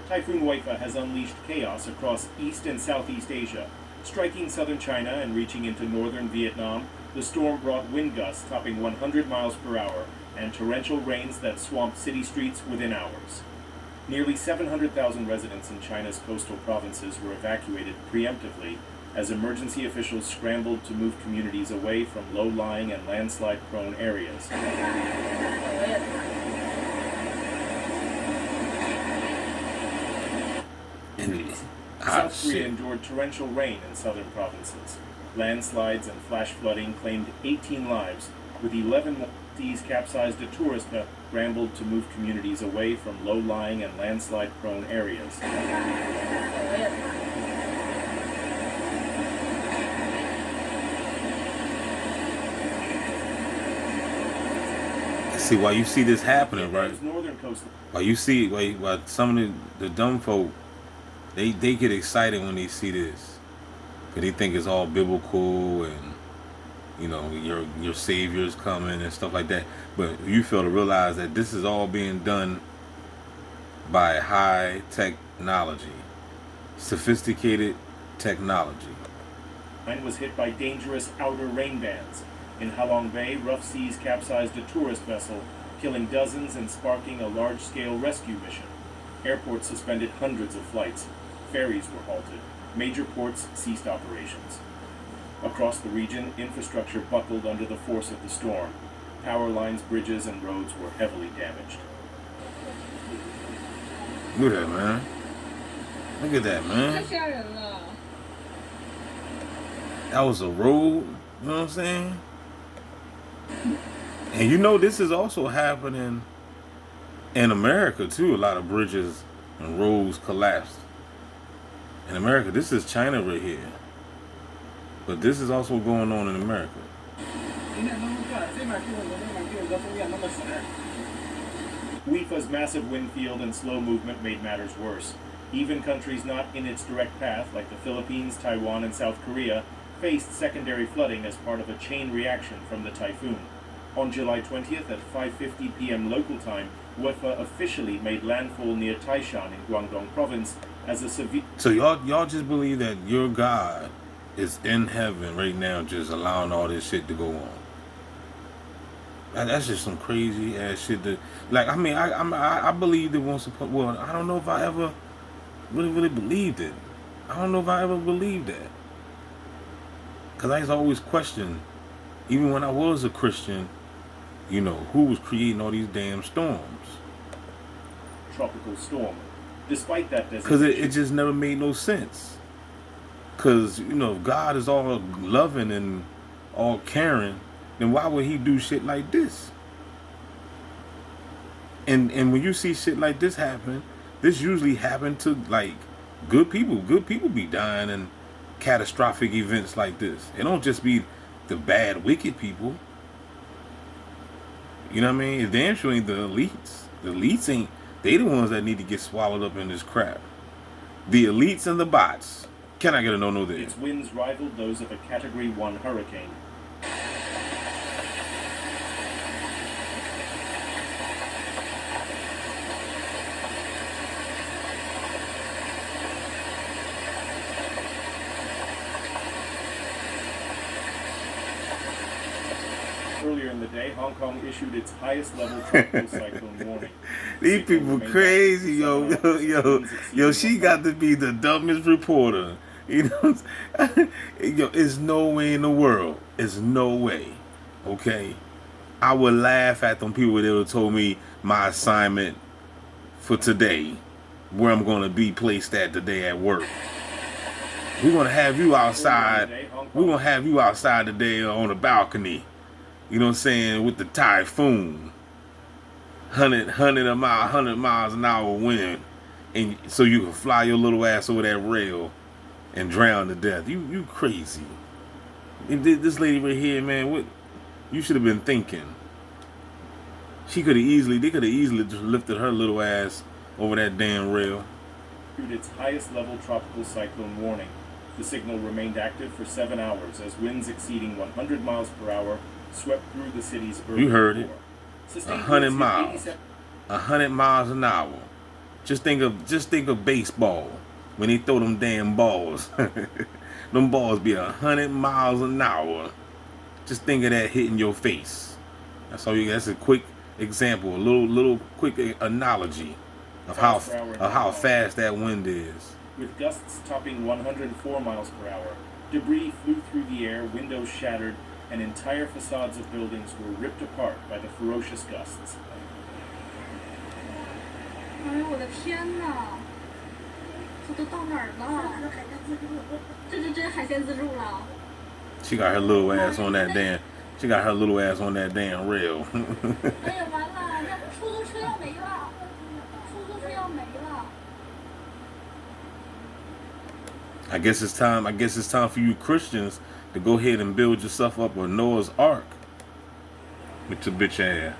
Typhoon Waifa has unleashed chaos across East and Southeast Asia. Striking southern China and reaching into northern Vietnam, the storm brought wind gusts topping 100 miles per hour and torrential rains that swamped city streets within hours. Nearly 700,000 residents in China's coastal provinces were evacuated preemptively as emergency officials scrambled to move communities away from low-lying and landslide-prone areas. South Korea endured torrential rain in southern provinces. Landslides and flash flooding claimed 18 lives, with 11 seas capsized a tourist that scrambled to move communities away from low-lying and landslide-prone areas. See, why you see this happening, right? Why some of the dumb folk, they get excited when they see this, because they think it's all biblical and, you know, your Savior's coming and stuff like that. But you fail to realize that this is all being done by high technology, sophisticated technology. Mine was hit by dangerous outer rain bands. In Halong Bay, rough seas capsized a tourist vessel, killing dozens and sparking a large-scale rescue mission. Airports suspended hundreds of flights. Ferries were halted. Major ports ceased operations. Across the region, infrastructure buckled under the force of the storm. Power lines, bridges, and roads were heavily damaged. Look at that, man. Look at that, man. That was a road, you know what I'm saying? And you know, this is also happening in America too. A lot of bridges and roads collapsed in America. This is China right here, but this is also going on in America. Waifa's massive wind field and slow movement made matters worse. Even countries not in its direct path, like the Philippines, Taiwan, and South Korea, faced secondary flooding as part of a chain reaction from the typhoon. On July 20th at 5:50 p.m. local time, Waifa officially made landfall near Taishan in Guangdong province as a severe... So y'all just believe that your God is in heaven right now just allowing all this shit to go on? That's just some crazy ass shit that, like, I mean, I believed it once upon, well, I don't know if I ever really believed it. I don't know if I ever believed that. Because I used to always question, even when I was a Christian, you know, who was creating all these damn storms? Tropical storm. Despite that, because it just never made no sense. Because, you know, if God is all loving and all caring, then why would he do shit like this? And when you see shit like this happen, this usually happen to, like, good people. Good people be dying in catastrophic events like this. It don't just be the bad, wicked people. You know what I mean? It damn sure ain't the elites. The elites ain't, they the ones that need to get swallowed up in this crap. The elites and the bots. Can I get a no-no there? Its winds rivaled those of a Category 1 hurricane. Earlier in the day, Hong Kong issued its highest level tropical cyclone warning. These people crazy, yo. She got to be the dumbest reporter. You know, yo, it's no way in the world. It's no way. Okay, I would laugh at them people that would have told me my assignment for today, where I'm going to be placed at today at work. We're going to have you outside. We're going to have you outside today on the balcony. You know what I'm saying? With the typhoon, 100 miles an hour wind, and so you can fly your little ass over that rail and drown to death. You crazy? This lady right here, man, what? You should have been thinking. They could have easily just lifted her little ass over that damn rail. Its highest level tropical cyclone warning. The signal remained active for 7 hours as winds exceeding 100 miles per hour swept through the city's urban You heard it. core. 100 miles. 100 miles an hour. Just think of baseball when they throw them damn balls. Them balls be 100 miles an hour. Just think of that hitting your face. That's a quick example, a little quick analogy of how fast that wind is. With gusts topping 104 miles per hour, debris flew through the air, windows shattered, and entire facades of buildings were ripped apart by the ferocious gusts. 哎呦我的天哪！这都到哪儿了？这就真海鲜自助了。She got her little ass on that damn. She got her little ass on that damn rail. 哎呀完了，那出租车要没了，出租车要没了。I guess it's time for you Christians to go ahead and build yourself up a Noah's Ark. With your bitch ass.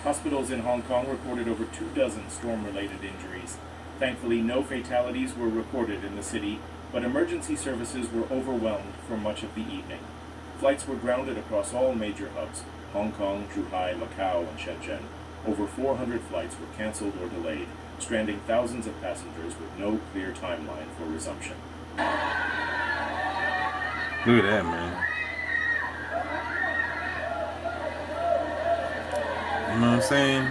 Hospitals in Hong Kong reported over 24 storm-related injuries. Thankfully, no fatalities were recorded in the city, but emergency services were overwhelmed for much of the evening. Flights were grounded across all major hubs: Hong Kong, Zhuhai, Macau, and Shenzhen. Over 400 flights were cancelled or delayed, stranding thousands of passengers with no clear timeline for resumption. Look at that, man. You know what I'm saying?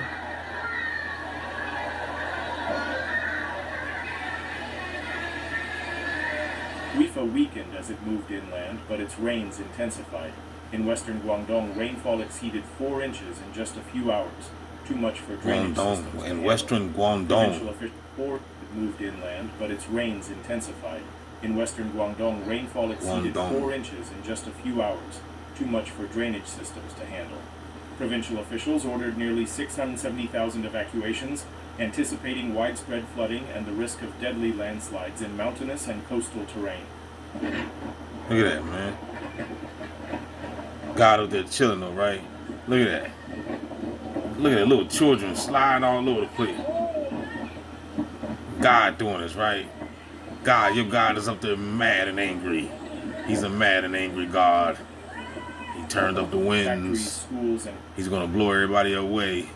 Wifa weakened as it moved inland, but its rains intensified. In western Guangdong, rainfall exceeded 4 inches in just a few hours, too much for drainage systems. In western Guangdong. Provincial officials moved inland, but its rains intensified. In western Guangdong, rainfall exceeded 4 inches in just a few hours, too much for drainage systems to handle. Provincial officials ordered nearly 670,000 evacuations, anticipating widespread flooding and the risk of deadly landslides in mountainous and coastal terrain. Look at that, man. God up there chilling though, right? Look at that. Look at that, little children sliding all over the place. God doing this, right? God, your God is up there mad and angry. He's a mad and angry God. He turned up the winds. Schools, and he's going to blow everybody away.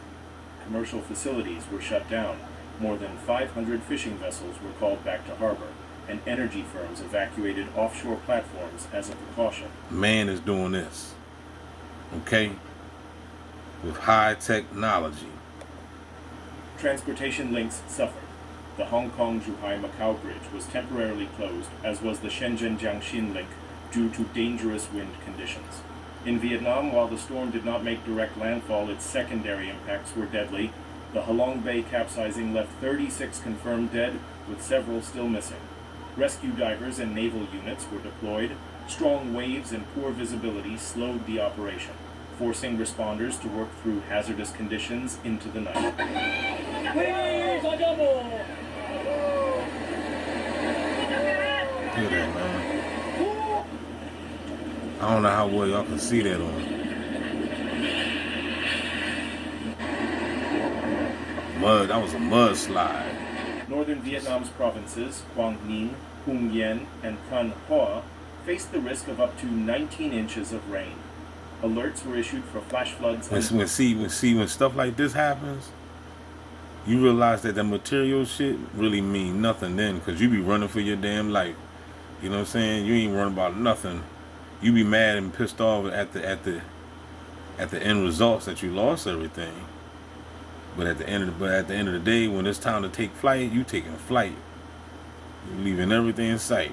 Commercial facilities were shut down. More than 500 fishing vessels were called back to harbor, and energy firms evacuated offshore platforms as a precaution. Man is doing this, okay, with high technology. Transportation links suffered. The Hong Kong-Zhuhai-Macau bridge was temporarily closed, as was the Shenzhen-Jiangxin link, due to dangerous wind conditions. In Vietnam, while the storm did not make direct landfall, its secondary impacts were deadly. The Halong Bay capsizing left 36 confirmed dead, with several still missing. Rescue divers and naval units were deployed. Strong waves and poor visibility slowed the operation, forcing responders to work through hazardous conditions into the night. Look at that, man. I don't know how well y'all can see that on. Mud, that was a mudslide. Northern Vietnam's provinces, Quang Ninh, Hung Yen, and Can Hoa, faced the risk of up to 19 inches of rain. Alerts were issued for flash floods. When stuff like this happens, you realize that the material shit really mean nothing then, because you be running for your damn life. You know what I'm saying? You ain't running about nothing. You be mad and pissed off at the end results that you lost everything. But at the end of the day, when it's time to take flight, you taking flight. You leaving everything in sight.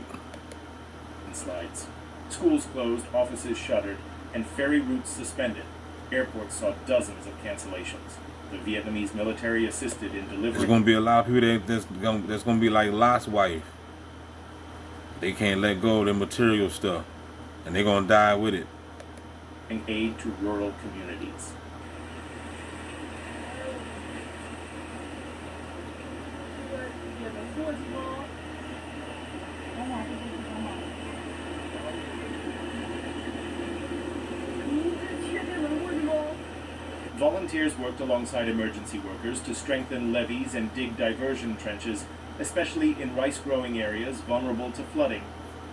Slides. Schools closed, offices shuttered, and ferry routes suspended. Airports saw dozens of cancellations. The Vietnamese military assisted in delivering. There's gonna be a lot of people that's gonna be like Lot's wife. They can't let go of their material stuff, and they're gonna die with it. Aid to rural communities. Volunteers worked alongside emergency workers to strengthen levees and dig diversion trenches, especially in rice-growing areas vulnerable to flooding.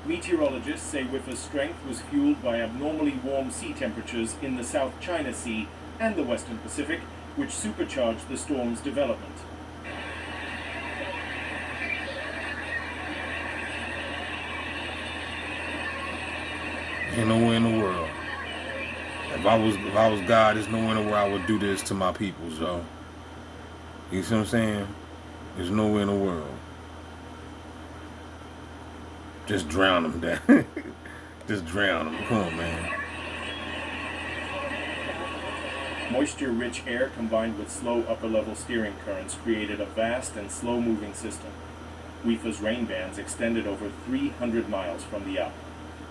Meteorologists say WIFA's strength was fueled by abnormally warm sea temperatures in the South China Sea and the Western Pacific, which supercharged the storm's development. Ain't nowhere in the world. If I was God, there's nowhere in the world I would do this to my people, so. You see what I'm saying? There's nowhere in the world. Just drown them, Dad. Just drown them. Come on, man. Moisture-rich air combined with slow upper-level steering currents created a vast and slow-moving system. WIFA's rain bands extended over 300 miles from the Alp.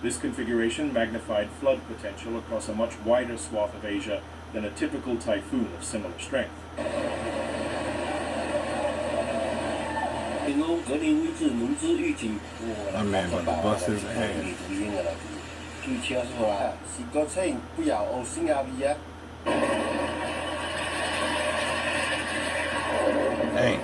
This configuration magnified flood potential across a much wider swath of Asia than a typical typhoon of similar strength. My man about to bust his ass. Dang.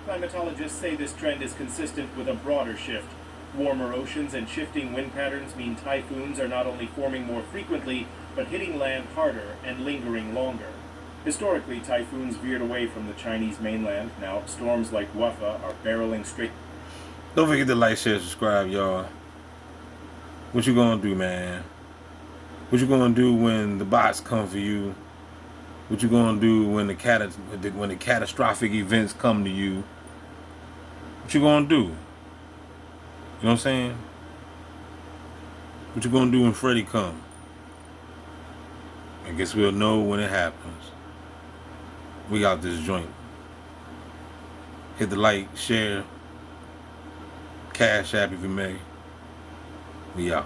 Climatologists say this trend is consistent with a broader shift. Warmer oceans and shifting wind patterns mean typhoons are not only forming more frequently, but hitting land harder and lingering longer. Historically, typhoons veered away from the Chinese mainland. Now, storms like Wafa are barreling straight. Don't forget to like, share, subscribe, y'all. What you gonna do, man? What you gonna do when the bots come for you? What you gonna do when the catastrophic events come to you? What you gonna do? You know what I'm saying? What you gonna do when Freddy come? I guess we'll know when it happens. We got this joint. Hit the like, share, Cash App if you may. We out.